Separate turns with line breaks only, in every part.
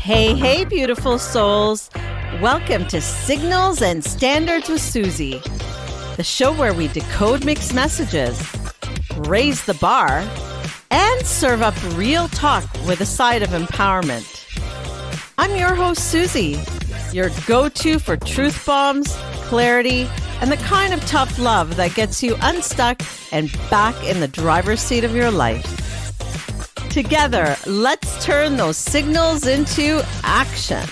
Hey, beautiful souls. Welcome to Signals and Standards with Suzie, the show where we decode mixed messages, raise the bar, and serve up real talk with a side of empowerment. I'm your host, Suzie, your go-to for truth bombs, clarity, and the kind of tough love that gets you unstuck and back in the driver's seat of your life. Together, let's turn those signals into action.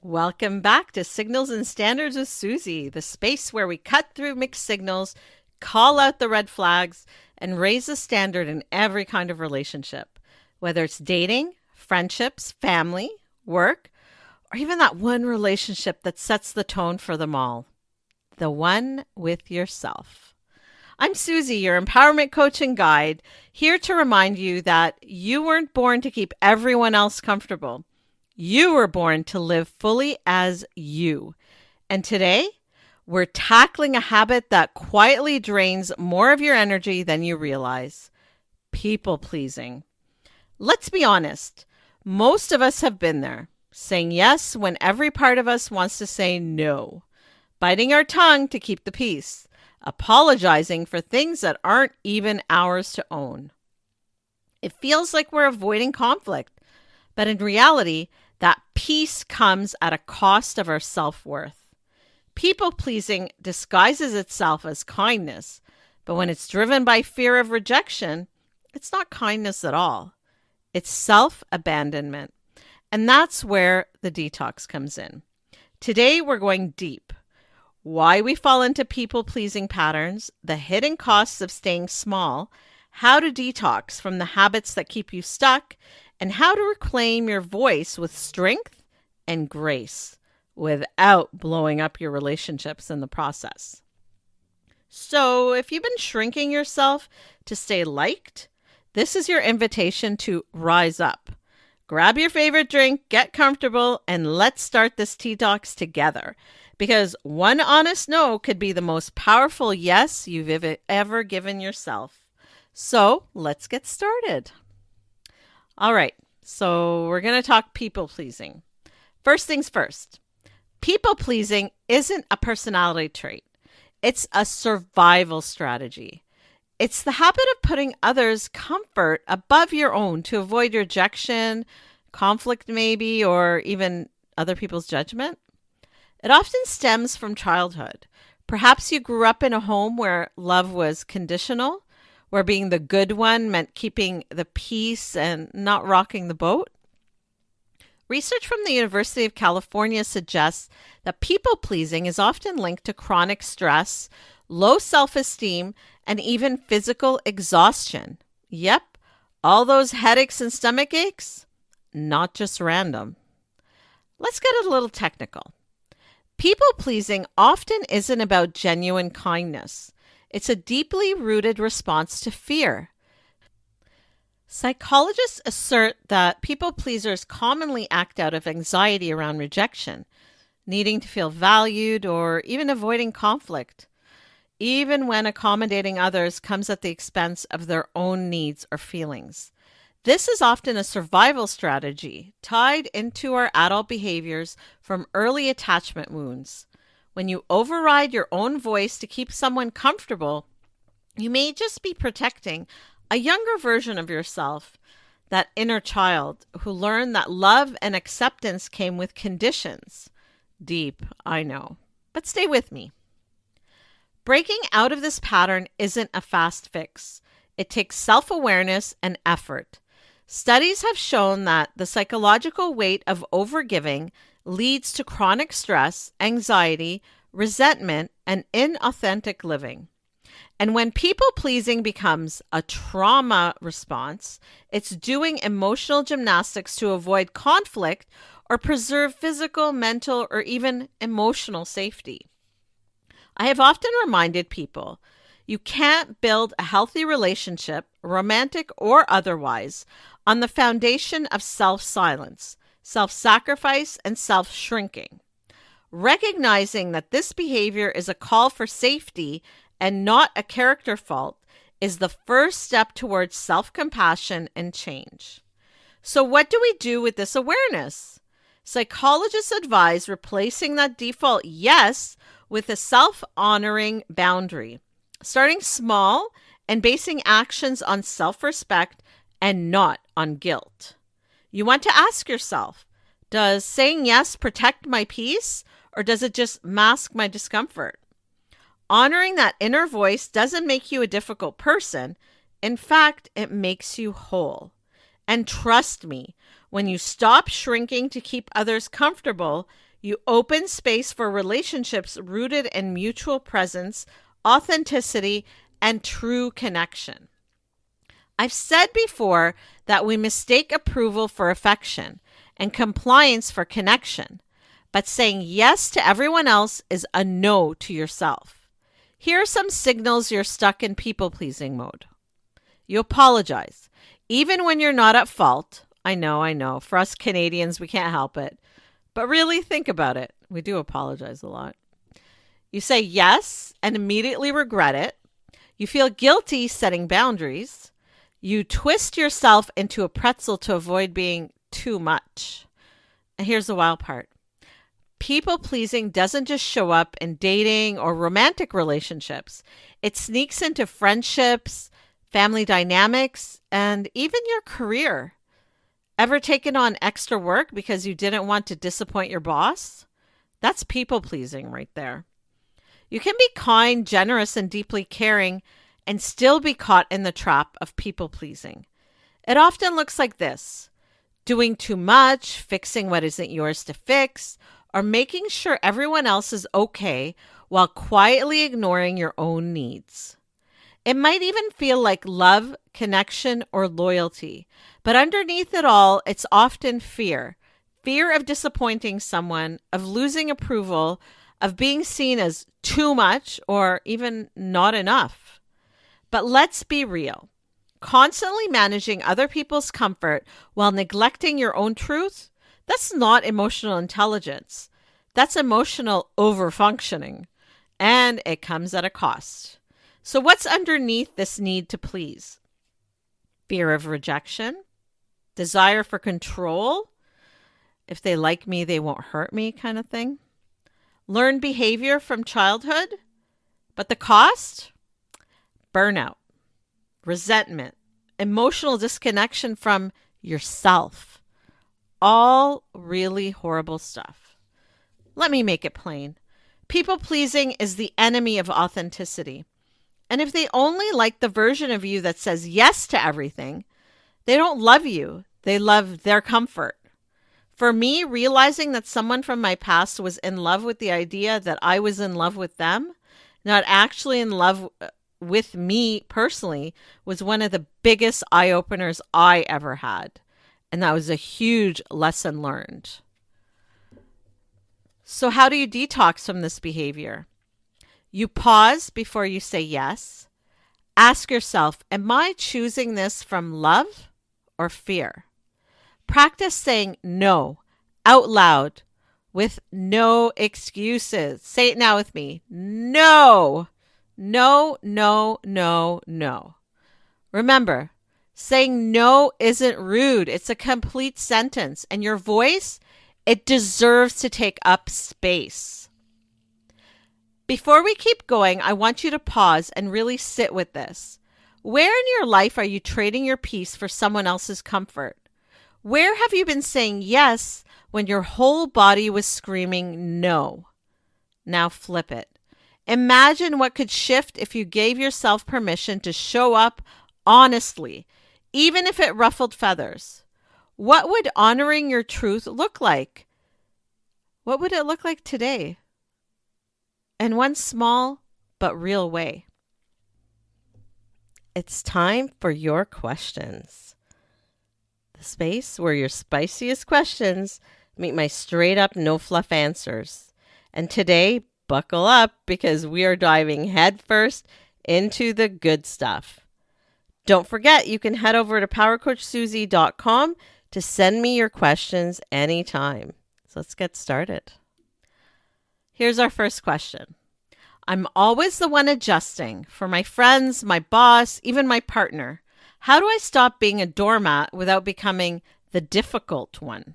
Welcome back to Signals and Standards with Suzie, the space where we cut through mixed signals, call out the red flags, and raise the standard in every kind of relationship, whether it's dating, friendships, family, work, or even that one relationship that sets the tone for them all. The one with yourself. I'm Suzie, your empowerment coach and guide, here to remind you that you weren't born to keep everyone else comfortable. You were born to live fully as you. And today, we're tackling a habit that quietly drains more of your energy than you realize. People pleasing. Let's be honest. Most of us have been there, saying yes when every part of us wants to say no. Biting our tongue to keep the peace, apologizing for things that aren't even ours to own. It feels like we're avoiding conflict, but in reality, that peace comes at a cost of our self-worth. People-pleasing disguises itself as kindness, but when it's driven by fear of rejection, it's not kindness at all. It's self-abandonment, and that's where the detox comes in. Today, we're going deep. Why we fall into people-pleasing patterns, the hidden costs of staying small, how to detox from the habits that keep you stuck, and how to reclaim your voice with strength and grace without blowing up your relationships in the process. So, if you've been shrinking yourself to stay liked, this is your invitation to rise up. Grab your favorite drink, get comfortable, and let's start this detox together. Because one honest no could be the most powerful yes you've ever given yourself. So let's get started. All right, so we're going to talk people pleasing. First things first, people pleasing isn't a personality trait. It's a survival strategy. It's the habit of putting others' comfort above your own to avoid rejection, conflict maybe, or even other people's judgment. It often stems from childhood. Perhaps you grew up in a home where love was conditional, where being the good one meant keeping the peace and not rocking the boat. Research from the University of California suggests that people-pleasing is often linked to chronic stress, low self-esteem, and even physical exhaustion. Yep, all those headaches and stomach aches, not just random. Let's get a little technical. People-pleasing often isn't about genuine kindness. It's a deeply rooted response to fear. Psychologists assert that people-pleasers commonly act out of anxiety around rejection, needing to feel valued, or even avoiding conflict, even when accommodating others comes at the expense of their own needs or feelings. This is often a survival strategy tied into our adult behaviors from early attachment wounds. When you override your own voice to keep someone comfortable, you may just be protecting a younger version of yourself, that inner child who learned that love and acceptance came with conditions. Deep, I know, but stay with me. Breaking out of this pattern isn't a fast fix. It takes self-awareness and effort. Studies have shown that the psychological weight of overgiving leads to chronic stress, anxiety, resentment, and inauthentic living. And when people-pleasing becomes a trauma response, it's doing emotional gymnastics to avoid conflict or preserve physical, mental, or even emotional safety. I have often reminded people, you can't build a healthy relationship, romantic or otherwise, on the foundation of self-silence, self-sacrifice, and self-shrinking. Recognizing that this behavior is a call for safety and not a character fault is the first step towards self-compassion and change. So what do we do with this awareness? Psychologists advise replacing that default yes with a self-honoring boundary, starting small and basing actions on self-respect and not on guilt. You want to ask yourself, does saying yes protect my peace, or does it just mask my discomfort? Honoring that inner voice doesn't make you a difficult person. In fact, it makes you whole. And trust me, when you stop shrinking to keep others comfortable, you open space for relationships rooted in mutual presence, authenticity, and true connection. I've said before that we mistake approval for affection and compliance for connection, but saying yes to everyone else is a no to yourself. Here are some signals you're stuck in people-pleasing mode. You apologize, even when you're not at fault. I know. For us Canadians, we can't help it. But really think about it. We do apologize a lot. You say yes and immediately regret it. You feel guilty setting boundaries. You twist yourself into a pretzel to avoid being too much. And here's the wild part. People-pleasing doesn't just show up in dating or romantic relationships. It sneaks into friendships, family dynamics, and even your career. Ever taken on extra work because you didn't want to disappoint your boss? That's people-pleasing right there. You can be kind, generous, and deeply caring and still be caught in the trap of people-pleasing. It often looks like this: doing too much, fixing what isn't yours to fix, or making sure everyone else is okay while quietly ignoring your own needs. It might even feel like love, connection, or loyalty, but underneath it all, it's often fear. Fear of disappointing someone, of losing approval, of being seen as too much or even not enough. But let's be real. Constantly managing other people's comfort while neglecting your own truth, that's not emotional intelligence. That's emotional overfunctioning, and it comes at a cost. So what's underneath this need to please? Fear of rejection? Desire for control? If they like me, they won't hurt me kind of thing? Learned behavior from childhood? But the cost? Burnout, resentment, emotional disconnection from yourself. All really horrible stuff. Let me make it plain. People-pleasing is the enemy of authenticity. And if they only like the version of you that says yes to everything, they don't love you. They love their comfort. For me, realizing that someone from my past was in love with the idea that I was in love with them, not actually in love with me personally, was one of the biggest eye-openers I ever had. And that was a huge lesson learned. So how do you detox from this behavior? You pause before you say yes. Ask yourself, am I choosing this from love or fear? Practice saying no out loud with no excuses. Say it now with me. No. No, no, no, no. Remember, saying no isn't rude. It's a complete sentence. And your voice, it deserves to take up space. Before we keep going, I want you to pause and really sit with this. Where in your life are you trading your peace for someone else's comfort? Where have you been saying yes when your whole body was screaming no? Now flip it. Imagine what could shift if you gave yourself permission to show up honestly, even if it ruffled feathers. What would honoring your truth look like? What would it look like today? In one small but real way. It's time for your questions. The space where your spiciest questions meet my straight up no fluff answers. And today, buckle up because we are diving headfirst into the good stuff. Don't forget, you can head over to powercoachsuzie.com to send me your questions anytime. So let's get started. Here's our first question. I'm always the one adjusting for my friends, my boss, even my partner. How do I stop being a doormat without becoming the difficult one?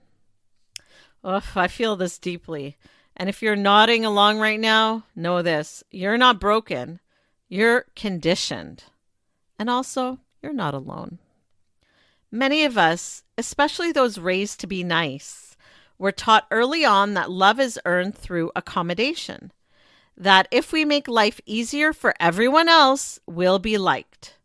Oh, I feel this deeply. And if you're nodding along right now, know this. You're not broken. You're conditioned. And also, you're not alone. Many of us, especially those raised to be nice, were taught early on that love is earned through accommodation. That if we make life easier for everyone else, we'll be liked.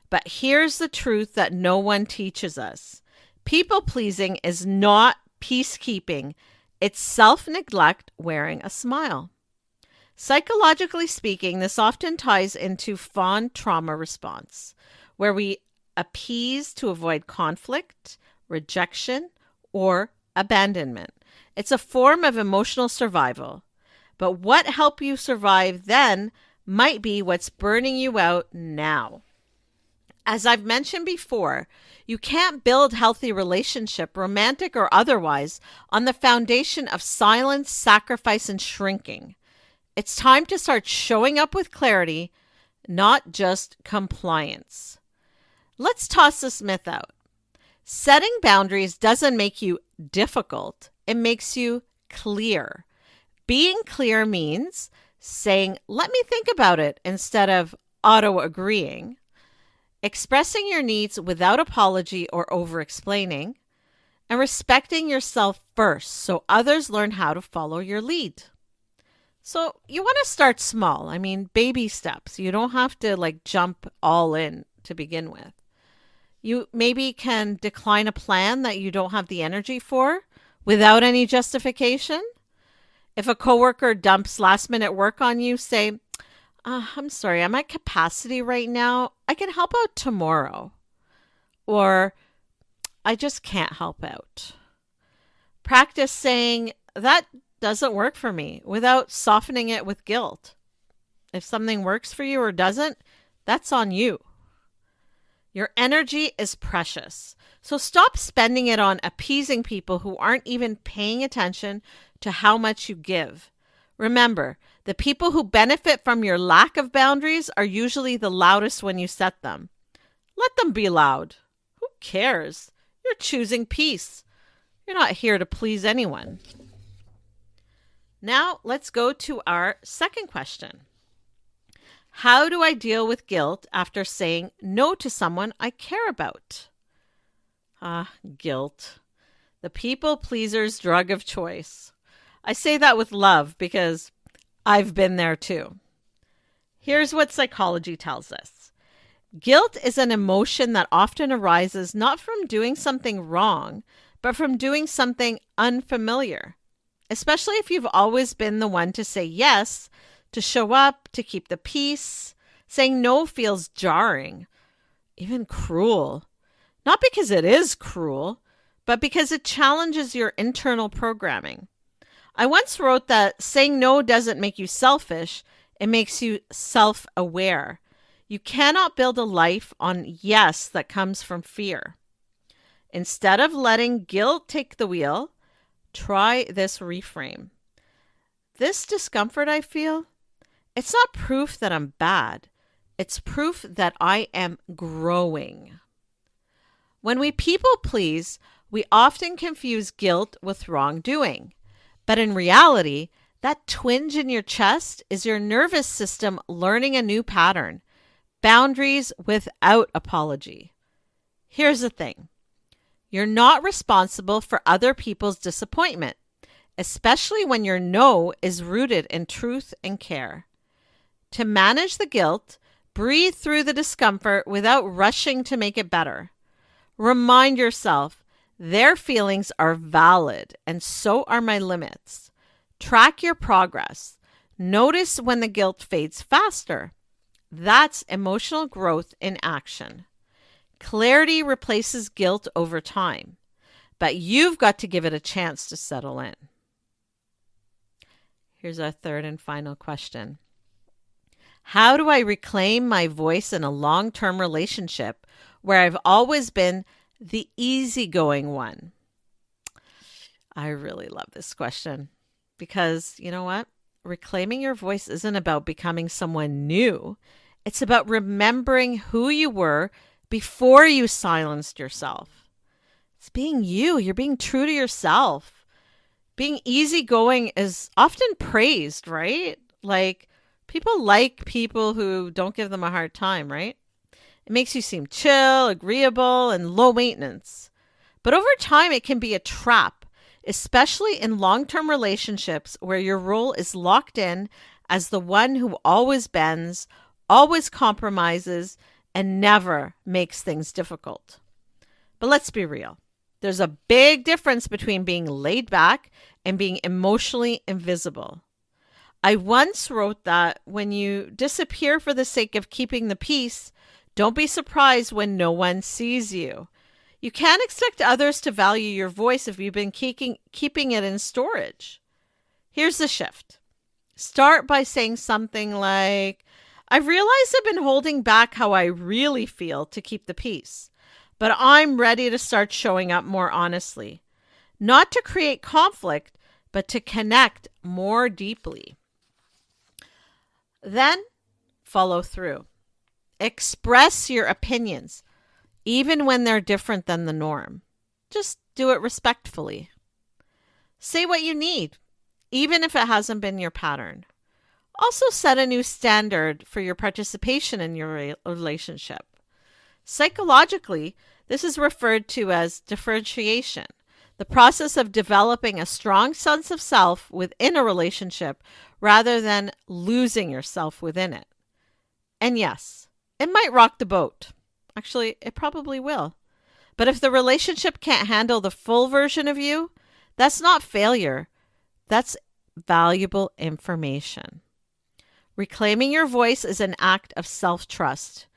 But here's the truth that no one teaches us. People pleasing is not peacekeeping. It's self-neglect wearing a smile. Psychologically speaking, this often ties into fawn trauma response, where we appease to avoid conflict, rejection, or abandonment. It's a form of emotional survival. But what helped you survive then might be what's burning you out now. As I've mentioned before, you can't build healthy relationship, romantic or otherwise, on the foundation of silence, sacrifice, and shrinking. It's time to start showing up with clarity, not just compliance. Let's toss this myth out. Setting boundaries doesn't make you difficult. It makes you clear. Being clear means saying, let me think about it, instead of auto-agreeing. Expressing your needs without apology or over-explaining. And respecting yourself first so others learn how to follow your lead. So you want to start small. I mean, baby steps. You don't have to jump all in to begin with. You maybe can decline a plan that you don't have the energy for without any justification. If a coworker dumps last minute work on you, say, I'm sorry, I'm at capacity right now. I can help out tomorrow. Or I just can't help out. Practice saying that doesn't work for me without softening it with guilt. If something works for you or doesn't, that's on you. Your energy is precious. So stop spending it on appeasing people who aren't even paying attention to how much you give. Remember, the people who benefit from your lack of boundaries are usually the loudest when you set them. Let them be loud. Who cares? You're choosing peace. You're not here to please anyone. Now let's go to our second question. How do I deal with guilt after saying no to someone I care about? Guilt. The people pleaser's drug of choice. I say that with love because I've been there too. Here's what psychology tells us. Guilt is an emotion that often arises not from doing something wrong, but from doing something unfamiliar. Especially if you've always been the one to say yes, to show up, to keep the peace. Saying no feels jarring, even cruel. Not because it is cruel, but because it challenges your internal programming. I once wrote that saying no doesn't make you selfish, it makes you self-aware. You cannot build a life on yes that comes from fear. Instead of letting guilt take the wheel, try this reframe. This discomfort I feel, it's not proof that I'm bad. It's proof that I am growing. When we people please, we often confuse guilt with wrongdoing. But in reality, that twinge in your chest is your nervous system learning a new pattern. Boundaries without apology. Here's the thing. You're not responsible for other people's disappointment, especially when your no is rooted in truth and care. To manage the guilt, breathe through the discomfort without rushing to make it better. Remind yourself, their feelings are valid and so are my limits. Track your progress. Notice when the guilt fades faster. That's emotional growth in action. Clarity replaces guilt over time, but you've got to give it a chance to settle in. Here's our third and final question. How do I reclaim my voice in a long-term relationship where I've always been the easygoing one? I really love this question because you know what? Reclaiming your voice isn't about becoming someone new. It's about remembering who you were before you silenced yourself. It's being you. You're being true to yourself. Being easygoing is often praised, right? Like people like people who don't give them a hard time, right? It makes you seem chill, agreeable, and low maintenance. But over time, it can be a trap, especially in long-term relationships where your role is locked in as the one who always bends, always compromises, and never makes things difficult. But let's be real. There's a big difference between being laid back and being emotionally invisible. I once wrote that when you disappear for the sake of keeping the peace, don't be surprised when no one sees you. You can't expect others to value your voice if you've been keeping it in storage. Here's the shift. Start by saying something like, I've realized I've been holding back how I really feel to keep the peace, but I'm ready to start showing up more honestly. Not to create conflict, but to connect more deeply. Then follow through. Express your opinions, even when they're different than the norm. Just do it respectfully. Say what you need, even if it hasn't been your pattern. Also set a new standard for your participation in your relationship. Psychologically, this is referred to as differentiation, the process of developing a strong sense of self within a relationship rather than losing yourself within it. And yes, it might rock the boat. Actually, it probably will. But if the relationship can't handle the full version of you, that's not failure. That's valuable information. Reclaiming your voice is an act of self-trust.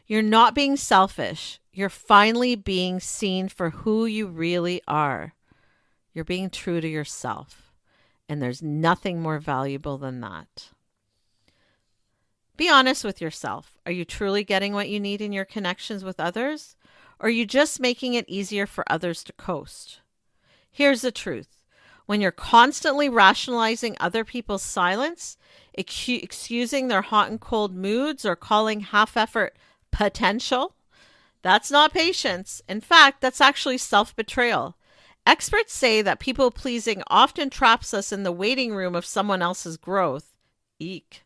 You're not being selfish. You're finally being seen for who you really are. You're being true to yourself. And there's nothing more valuable than that. Be honest with yourself. Are you truly getting what you need in your connections with others? Or are you just making it easier for others to coast? Here's the truth. When you're constantly rationalizing other people's silence, excusing their hot and cold moods, or calling half-effort potential, that's not patience. In fact, that's actually self-betrayal. Experts say that people-pleasing often traps us in the waiting room of someone else's growth. Eek.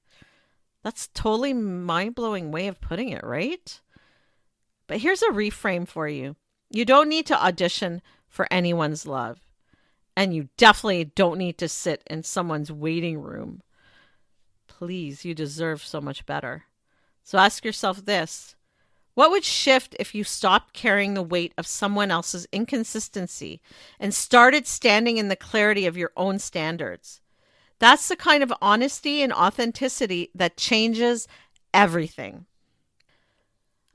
That's totally mind-blowing way of putting it, right? But here's a reframe for you. You don't need to audition for anyone's love. And you definitely don't need to sit in someone's waiting room. Please, you deserve so much better. So ask yourself this. What would shift if you stopped carrying the weight of someone else's inconsistency and started standing in the clarity of your own standards? That's the kind of honesty and authenticity that changes everything.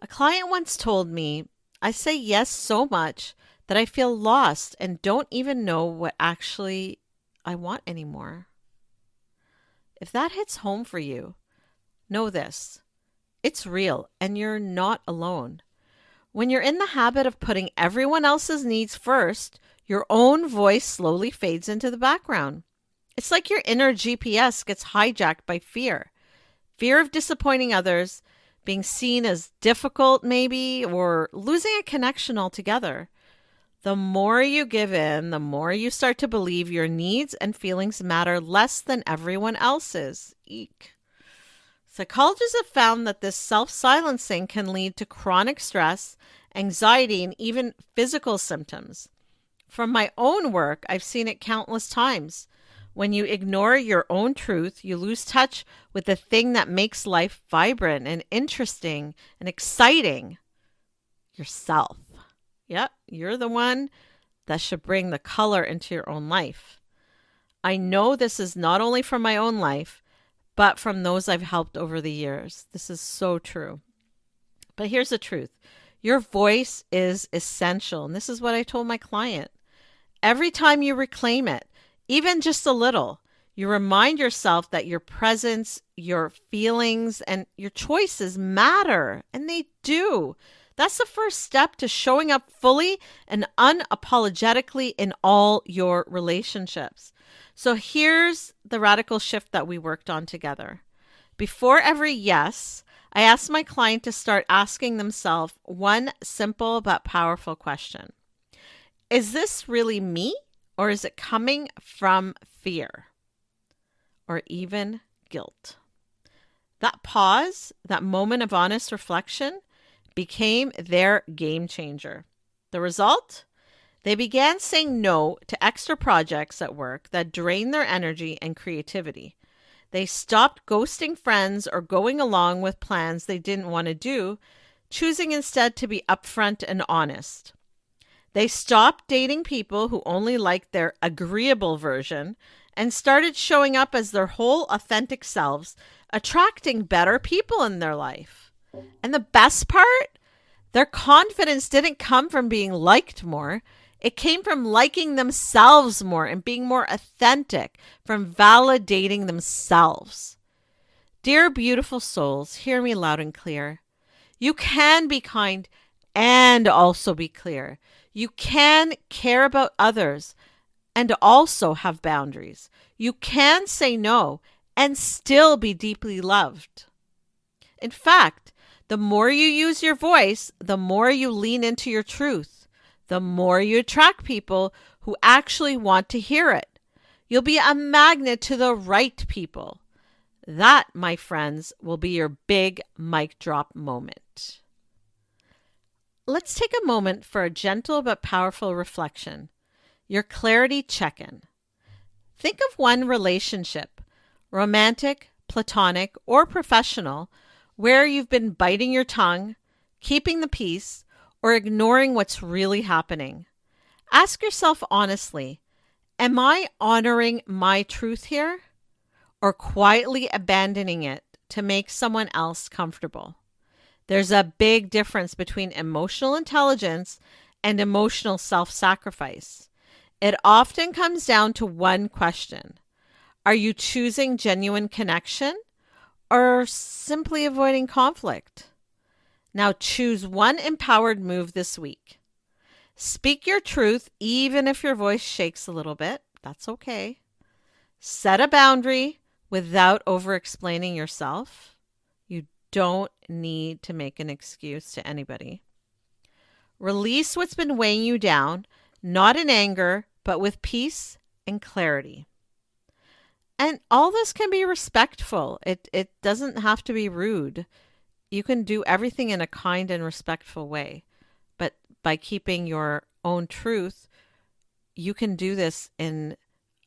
A client once told me, I say yes so much that I feel lost and don't even know what actually I want anymore. If that hits home for you, know this. It's real and you're not alone. When you're in the habit of putting everyone else's needs first, your own voice slowly fades into the background. It's like your inner GPS gets hijacked by fear. Fear of disappointing others, being seen as difficult maybe, or losing a connection altogether. The more you give in, the more you start to believe your needs and feelings matter less than everyone else's. Eek. Psychologists have found that this self-silencing can lead to chronic stress, anxiety, and even physical symptoms. From my own work, I've seen it countless times. When you ignore your own truth, you lose touch with the thing that makes life vibrant and interesting and exciting. Yourself. Yep, you're the one that should bring the color into your own life. I know this is not only from my own life, but from those I've helped over the years. This is so true. But here's the truth. Your voice is essential. And this is what I told my client. Every time you reclaim it, even just a little, you remind yourself that your presence, your feelings, and your choices matter. And they do. That's the first step to showing up fully and unapologetically in all your relationships. So here's the radical shift that we worked on together. Before every yes, I asked my client to start asking themselves one simple but powerful question. Is this really me, or is it coming from fear or even guilt? That pause, that moment of honest reflection, became their game changer. The result? They began saying no to extra projects at work that drained their energy and creativity. They stopped ghosting friends or going along with plans they didn't want to do, choosing instead to be upfront and honest. They stopped dating people who only liked their agreeable version and started showing up as their whole authentic selves, attracting better people in their life. And the best part? Their confidence didn't come from being liked more. It came from liking themselves more and being more authentic, from validating themselves. Dear beautiful souls, hear me loud and clear. You can be kind and also be clear. You can care about others and also have boundaries. You can say no and still be deeply loved. In fact, the more you use your voice, the more you lean into your truth, the more you attract people who actually want to hear it. You'll be a magnet to the right people. That, my friends, will be your big mic drop moment. Let's take a moment for a gentle but powerful reflection. Your clarity check-in. Think of one relationship, romantic, platonic, or professional, where you've been biting your tongue, keeping the peace, or ignoring what's really happening. Ask yourself honestly, am I honoring my truth here, or quietly abandoning it to make someone else comfortable? There's a big difference between emotional intelligence and emotional self-sacrifice. It often comes down to one question. Are you choosing genuine connection or simply avoiding conflict? Now choose one empowered move this week. Speak your truth even if your voice shakes a little bit. That's okay. Set a boundary without over-explaining yourself. You don't need to make an excuse to anybody. Release what's been weighing you down, not in anger, but with peace and clarity. And all this can be respectful. It doesn't have to be rude. You can do everything in a kind and respectful way. But by keeping your own truth, you can do this in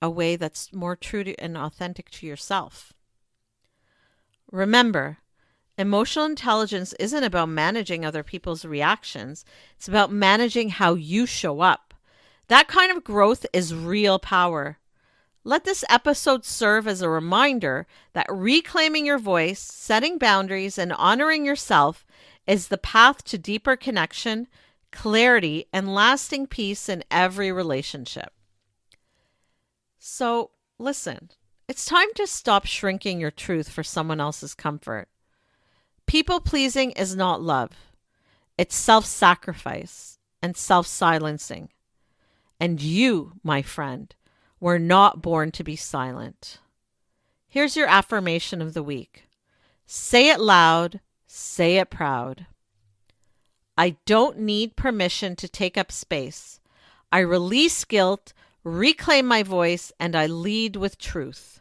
a way that's more true to and authentic to yourself. Remember, emotional intelligence isn't about managing other people's reactions. It's about managing how you show up. That kind of growth is real power. Let this episode serve as a reminder that reclaiming your voice, setting boundaries, and honoring yourself is the path to deeper connection, clarity, and lasting peace in every relationship. So, listen, it's time to stop shrinking your truth for someone else's comfort. People-pleasing is not love. It's self-sacrifice and self-silencing. And you, my friend, were not born to be silent. Here's your affirmation of the week. Say it loud, say it proud. I don't need permission to take up space. I release guilt, reclaim my voice, and I lead with truth.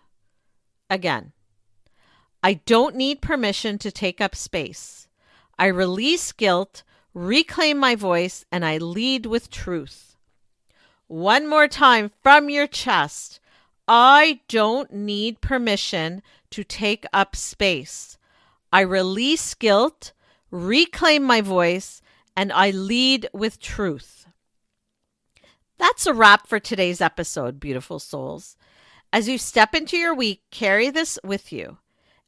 Again, I don't need permission to take up space. I release guilt, reclaim my voice, and I lead with truth. One more time from your chest. I don't need permission to take up space. I release guilt, reclaim my voice, and I lead with truth. That's a wrap for today's episode, beautiful souls. As you step into your week, carry this with you.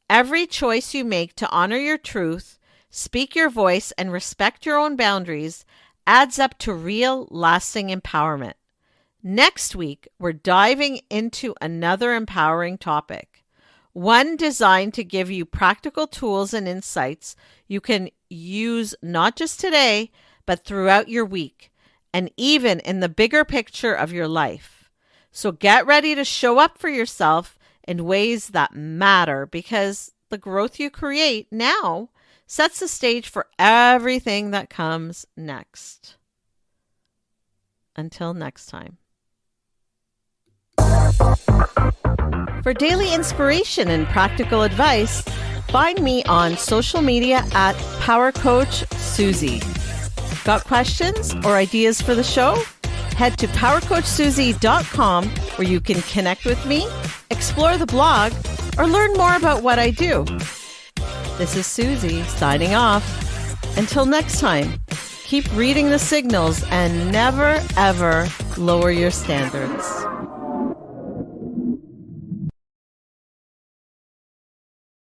Every choice you make to honor your truth, speak your voice, and respect your own boundaries adds up to real, lasting empowerment. Next week, we're diving into another empowering topic, one designed to give you practical tools and insights you can use not just today, but throughout your week and even in the bigger picture of your life. So get ready to show up for yourself in ways that matter, because the growth you create now sets the stage for everything that comes next. Until next time. For daily inspiration and practical advice, find me on social media at Power Coach Suzie. Got questions or ideas for the show? Head to powercoachsuzie.com where you can connect with me, explore the blog, or learn more about what I do. This is Suzie signing off. Until next time, keep reading the signals and never, ever lower your standards.